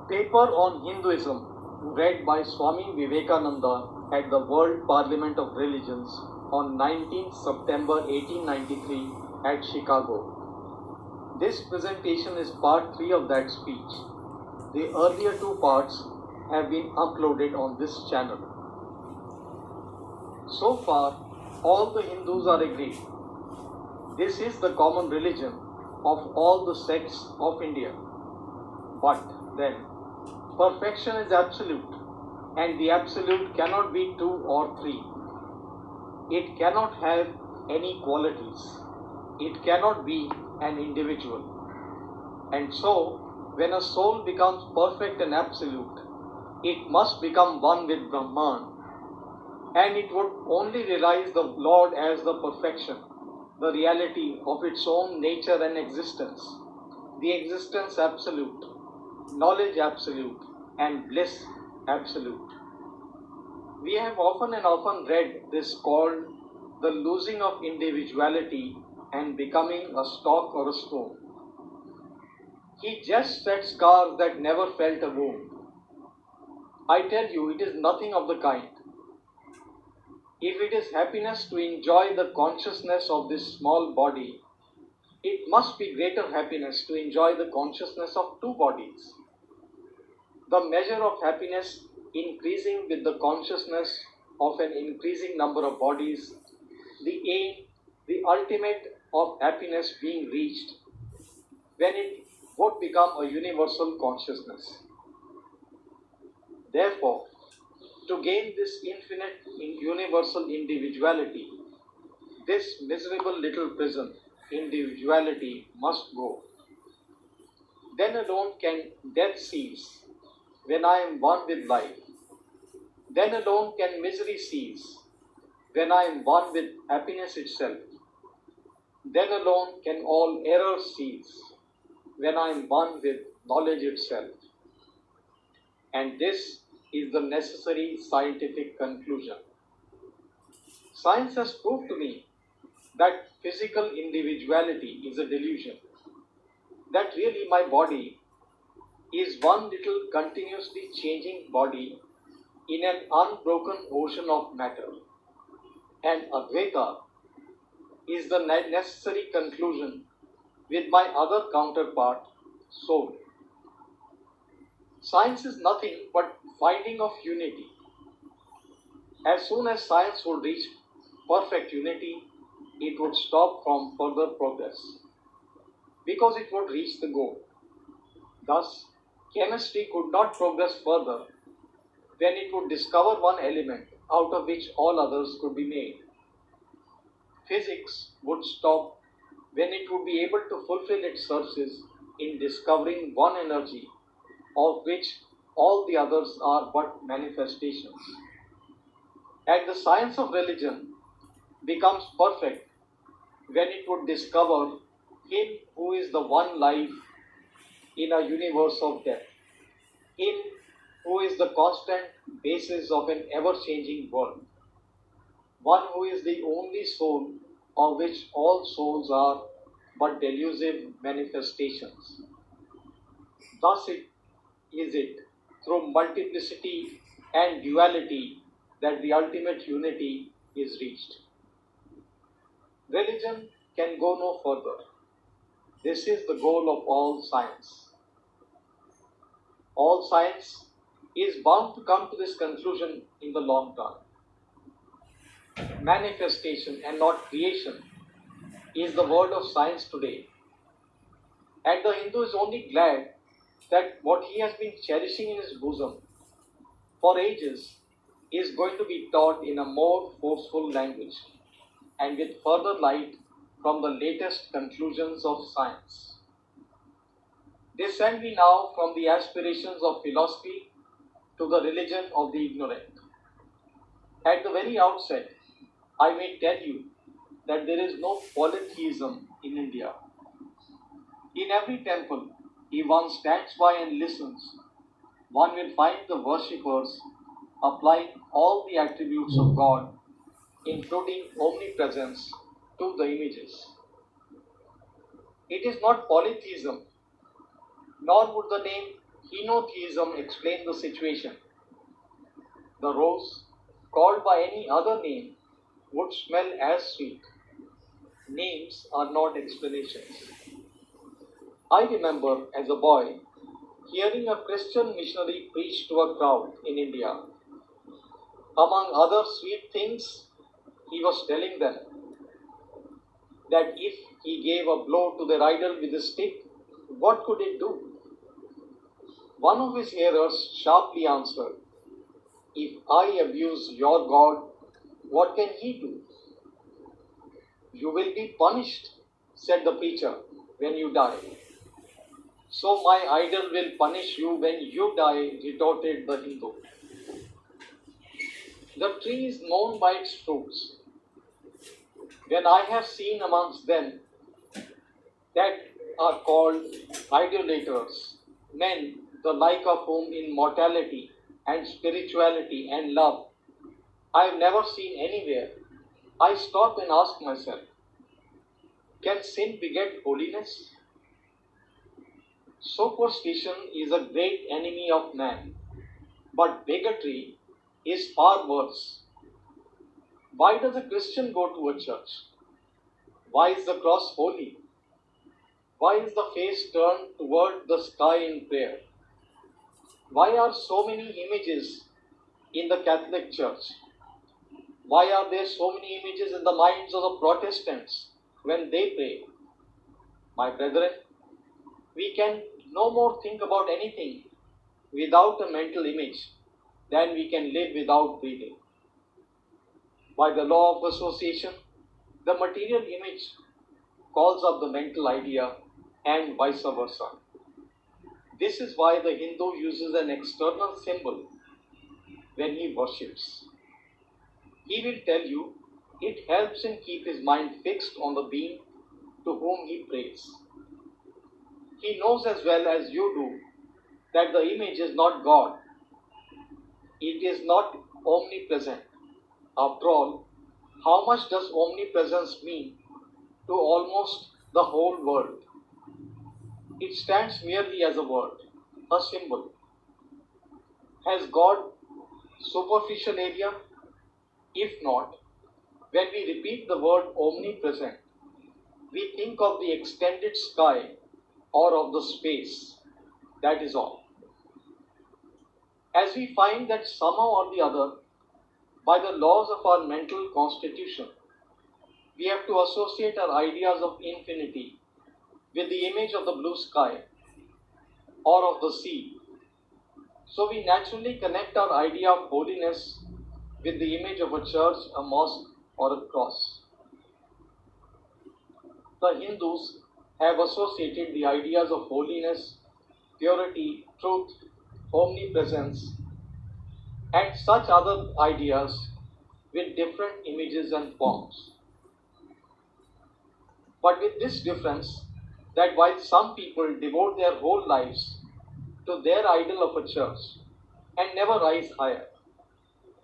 Paper on Hinduism read by Swami Vivekananda at the World Parliament of Religions on 19 September 1893 at Chicago. This presentation is part 3 of that speech. The earlier 2 parts have been uploaded on this channel. So far, all the Hindus are agreed. This is the common religion of all the sects of India. But then, perfection is absolute, and the absolute cannot be 2 or 3. It cannot have any qualities. It cannot be an individual. And so, when a soul becomes perfect and absolute, it must become one with Brahman, and it would only realize the Lord as the perfection, the reality of its own nature and existence, the existence absolute, knowledge absolute, and bliss absolute. We have often read this called the losing of individuality and becoming a stock or a stone. He just set scars that never felt a wound. I tell you, it is nothing of the kind. If it is happiness to enjoy the consciousness of this small body, it must be greater happiness to enjoy the consciousness of 2 bodies. The measure of happiness increasing with the consciousness of an increasing number of bodies, the aim, the ultimate of happiness being reached, when it would become a universal consciousness. Therefore, to gain this infinite universal individuality, this miserable little prison, individuality, must go. Then alone can death cease, when I am one with life. Then alone can misery cease, when I am one with happiness itself. Then alone can all error cease, when I am one with knowledge itself. And this is the necessary scientific conclusion. Science has proved to me that physical individuality is a delusion, that really my body is one little continuously changing body in an unbroken ocean of matter, and Advaita is the necessary conclusion with my other counterpart, soul. Science is nothing but finding of unity. As soon as science would reach perfect unity, it would stop from further progress, because it would reach the goal. Thus, chemistry could not progress further when it would discover one element out of which all others could be made. Physics would stop when it would be able to fulfill its services in discovering one energy of which all the others are but manifestations. And the science of religion becomes perfect when it would discover Him who is the one life in a universe of death, Him who is the constant basis of an ever-changing world, one who is the only soul of which all souls are but delusive manifestations. Thus it is through multiplicity and duality that the ultimate unity is reached. Religion can go no further. This is the goal of all science. All science is bound to come to this conclusion in the long term. Manifestation and not creation is the word of science today. And the Hindu is only glad that what he has been cherishing in his bosom for ages is going to be taught in a more forceful language and with further light from the latest conclusions of science. Descend we now from the aspirations of philosophy to the religion of the ignorant. At the very outset, I may tell you that there is no polytheism in India. In every temple, if one stands by and listens, one will find the worshippers applying all the attributes of God, including omnipresence, to the images. It is not polytheism, nor would the name Henotheism explained the situation. The rose, called by any other name, would smell as sweet. Names are not explanations. I remember as a boy hearing a Christian missionary preach to a crowd in India. Among other sweet things, he was telling them that if he gave a blow to their idol with a stick, what could it do? One of his hearers sharply answered, "If I abuse your God, what can he do?" "You will be punished," said the preacher, "when you die." "So my idol will punish you when you die," retorted the Hindu. The tree is known by its fruits. When I have seen amongst them that are called idolaters, men the like of whom in mortality and spirituality and love I have never seen anywhere, I stop and ask myself, can sin beget holiness? Superstition is a great enemy of man, but bigotry is far worse. Why does a Christian go to a church? Why is the cross holy? Why is the face turned toward the sky in prayer? Why are so many images in the Catholic Church? Why are there so many images in the minds of the Protestants when they pray? My brethren, we can no more think about anything without a mental image than we can live without breathing. By the law of association, the material image calls up the mental idea and vice versa. This is why the Hindu uses an external symbol when he worships. He will tell you it helps him keep his mind fixed on the being to whom he prays. He knows as well as you do that the image is not God. It is not omnipresent. After all, how much does omnipresence mean to almost the whole world? It stands merely as a word, a symbol. Has God superficial area? If not, when we repeat the word omnipresent, we think of the extended sky or of the space. That is all. As we find that somehow or the other, by the laws of our mental constitution, we have to associate our ideas of infinity with the image of the blue sky or of the sea. So we naturally connect our idea of holiness with the image of a church, a mosque, or a cross. The Hindus have associated the ideas of holiness, purity, truth, omnipresence, and such other ideas with different images and forms. But with this difference that while some people devote their whole lives to their idol of a church and never rise higher,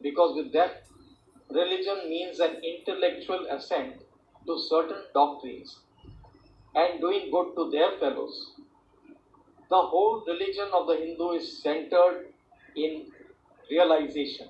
because with them, religion means an intellectual assent to certain doctrines and doing good to their fellows. The whole religion of the Hindu is centered in realization.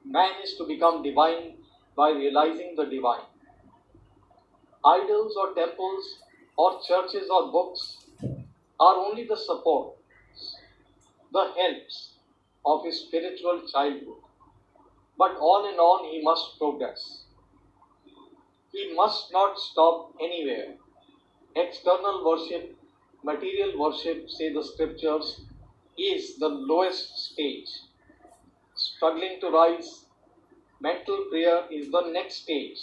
Man is to become divine by realizing the divine. Idols or temples or churches or books are only the support, the helps of his spiritual childhood. But all in all, he must progress. He must not stop anywhere. External worship, material worship, say the scriptures, is the lowest stage. Struggling to rise, mental prayer is the next stage.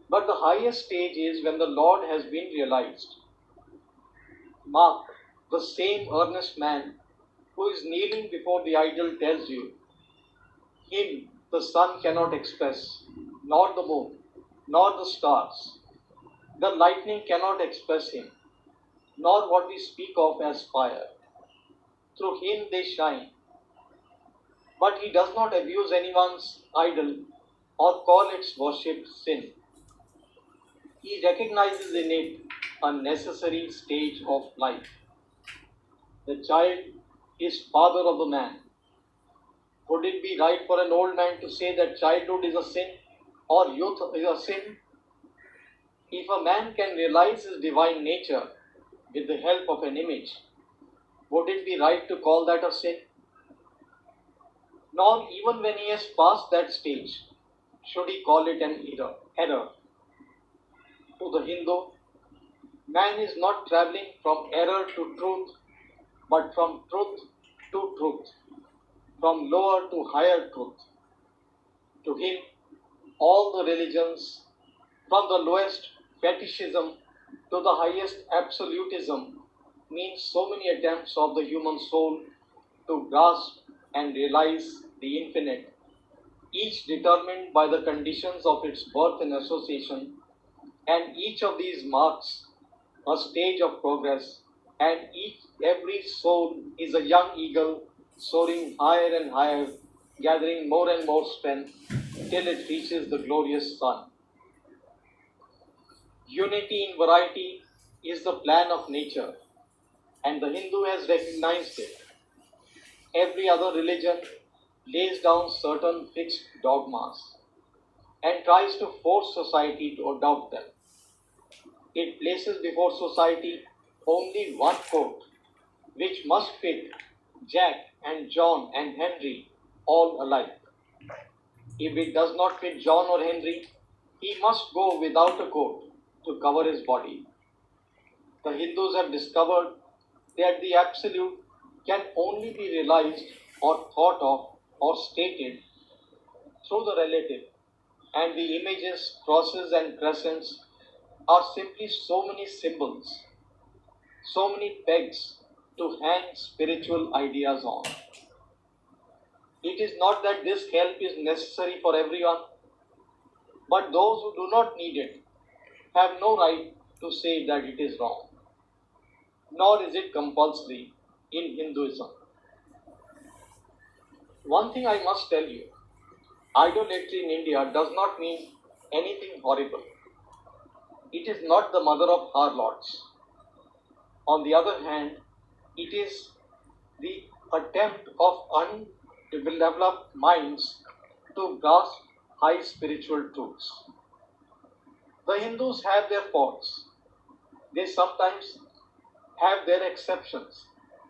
But the highest stage is when the Lord has been realized. Mark, the same earnest man who is kneeling before the idol tells you, him the sun cannot express, nor the moon, nor the stars. The lightning cannot express him, nor what we speak of as fire. Through him they shine. But he does not abuse anyone's idol or call its worship sin. He recognizes in it a necessary stage of life. The child is father of the man. Would it be right for an old man to say that childhood is a sin or youth is a sin? If a man can realize his divine nature with the help of an image, would it be right to call that a sin? Nor even when he has passed that stage, should he call it an error. To the Hindu, man is not traveling from error to truth, but from truth to truth, from lower to higher truth. To him, all the religions, from the lowest fetishism to the highest absolutism, mean so many attempts of the human soul to grasp and realize the infinite, each determined by the conditions of its birth and association, and each of these marks a stage of progress, and every soul is a young eagle soaring higher and higher, gathering more and more strength till it reaches the glorious sun. Unity in variety is the plan of nature, and the Hindu has recognized it. Every other religion lays down certain fixed dogmas and tries to force society to adopt them. It places before society only one code, which must fit Jack and John and Henry all alike. If it does not fit John or Henry, he must go without a coat to cover his body. The Hindus have discovered that the absolute can only be realized or thought of or stated through the relative, and the images, crosses, and crescents are simply so many symbols, so many pegs to hang spiritual ideas on. It is not that this help is necessary for everyone, but those who do not need it have no right to say that it is wrong. Nor is it compulsory in Hinduism. One thing I must tell you, idolatry in India does not mean anything horrible. It is not the mother of harlots. On the other hand, it is the attempt of undeveloped minds to grasp high spiritual truths. The Hindus have their faults. They sometimes have their exceptions.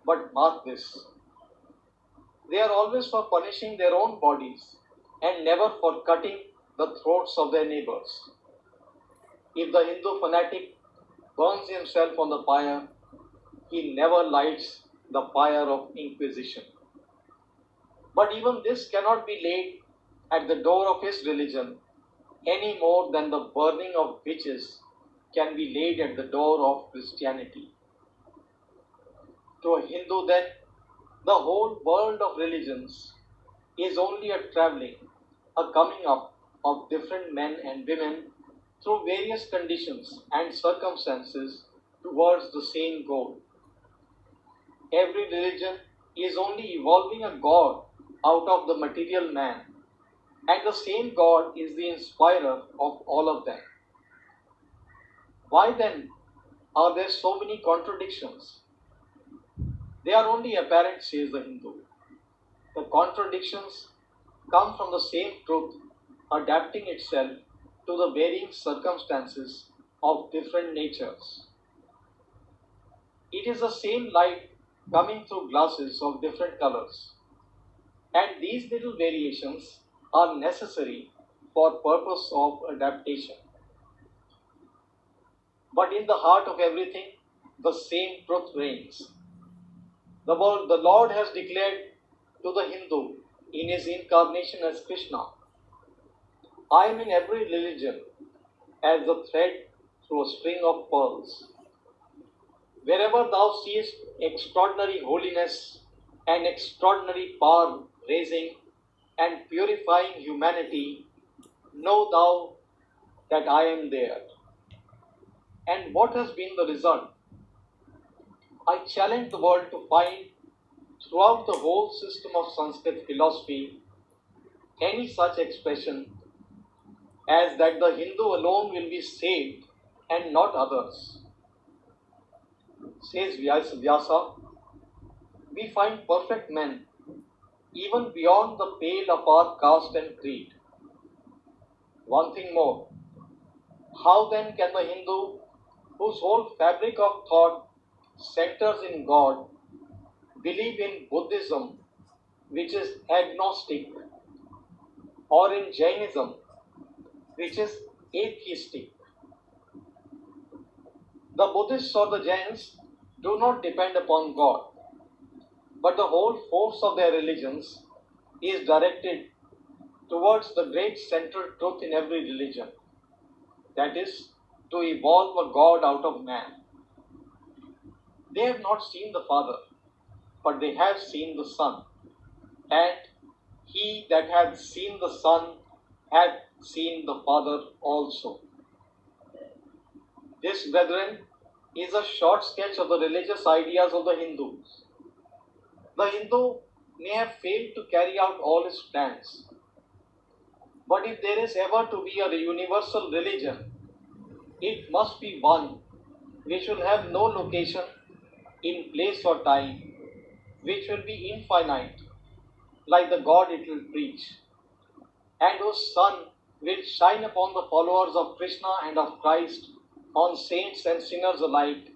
But mark this, they are always for punishing their own bodies and never for cutting the throats of their neighbors. If the Hindu fanatic burns himself on the pyre, he never lights the fire of inquisition. But even this cannot be laid at the door of his religion any more than the burning of witches can be laid at the door of Christianity. To a Hindu, then, the whole world of religions is only a traveling, a coming up of different men and women through various conditions and circumstances towards the same goal. Every religion is only evolving a God out of the material man, and the same God is the inspirer of all of them. Why then are there so many contradictions? They are only apparent, says the Hindu. The contradictions come from the same truth adapting itself to the varying circumstances of different natures. It is the same light coming through glasses of different colors, and these little variations are necessary for purpose of adaptation. But in the heart of everything, the same truth reigns. The Lord has declared to the Hindu in his incarnation as Krishna, I am in every religion as the thread through a string of pearls. Wherever thou seest extraordinary holiness and extraordinary power raising and purifying humanity, know thou that I am there. And what has been the result? I challenge the world to find throughout the whole system of Sanskrit philosophy any such expression as that the Hindu alone will be saved and not others. Says Vyasa, we find perfect men even beyond the pale of our caste and creed. One thing more, how then can the Hindu, whose whole fabric of thought centers in God, believe in Buddhism, which is agnostic, or in Jainism, which is atheistic? The Buddhists or the Jains do not depend upon God, but the whole force of their religions is directed towards the great central truth in every religion, that is, to evolve a God out of man. They have not seen the Father, but they have seen the Son, and he that hath seen the Son hath seen the Father also. This, brethren, is a short sketch of the religious ideas of the Hindus. The Hindu may have failed to carry out all his plans, but if there is ever to be a universal religion, it must be one which will have no location in place or time, which will be infinite, like the God it will preach, and whose sun will shine upon the followers of Krishna and of Christ, on saints and sinners alike,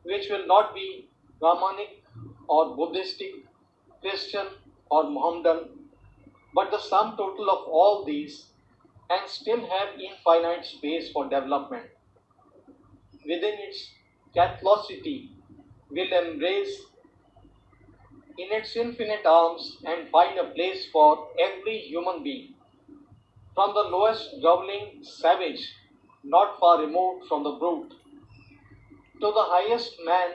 which will not be Brahmanic or Buddhistic, Christian or Mohammedan, but the sum total of all these, and still have infinite space for development. Within its Catholicity will embrace in its infinite arms and find a place for every human being, from the lowest groveling savage, not far removed from the brute, to the highest man,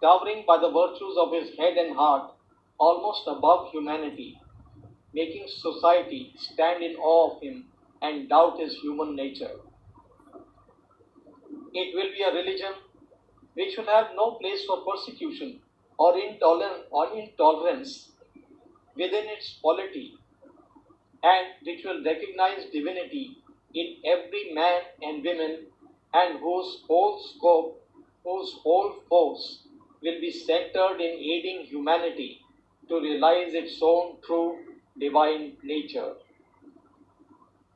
towering by the virtues of his head and heart, almost above humanity, making society stand in awe of him and doubt his human nature. It will be a religion which will have no place for persecution or intolerance within its polity, and which will recognize divinity in every man and woman, and whose whole scope, whose whole force will be centered in aiding humanity to realize its own true divine nature.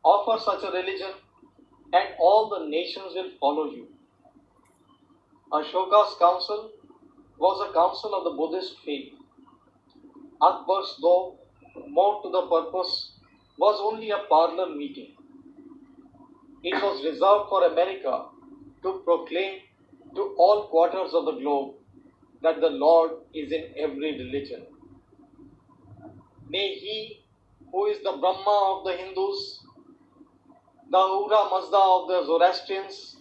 Offer such a religion, and all the nations will follow you. Ashoka's council was a council of the Buddhist faith. Akbar's, though more to the purpose, was only a parlor meeting. It was reserved for America to proclaim to all quarters of the globe that the Lord is in every religion. May He, who is the Brahma of the Hindus, the Ahura Mazda of the Zoroastrians,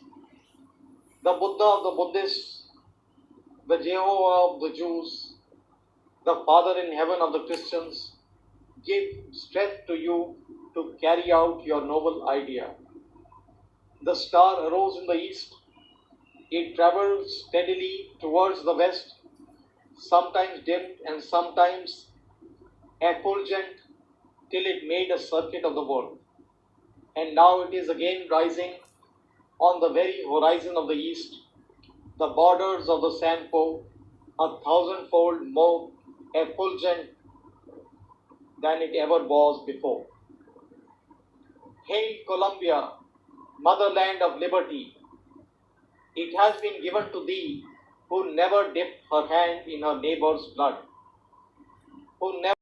the Buddha of the Buddhists, the Jehovah of the Jews, the Father in heaven of the Christians, give strength to you to carry out your noble idea. The star arose in the east. It traveled steadily towards the west, sometimes dimmed and sometimes effulgent, till it made a circuit of the world. And now it is again rising on the very horizon of the east, the borders of the Sampo, a thousandfold more effulgent than it ever was before. Hail Columbia, motherland of liberty! It has been given to thee who never dipped her hand in her neighbor's blood, who never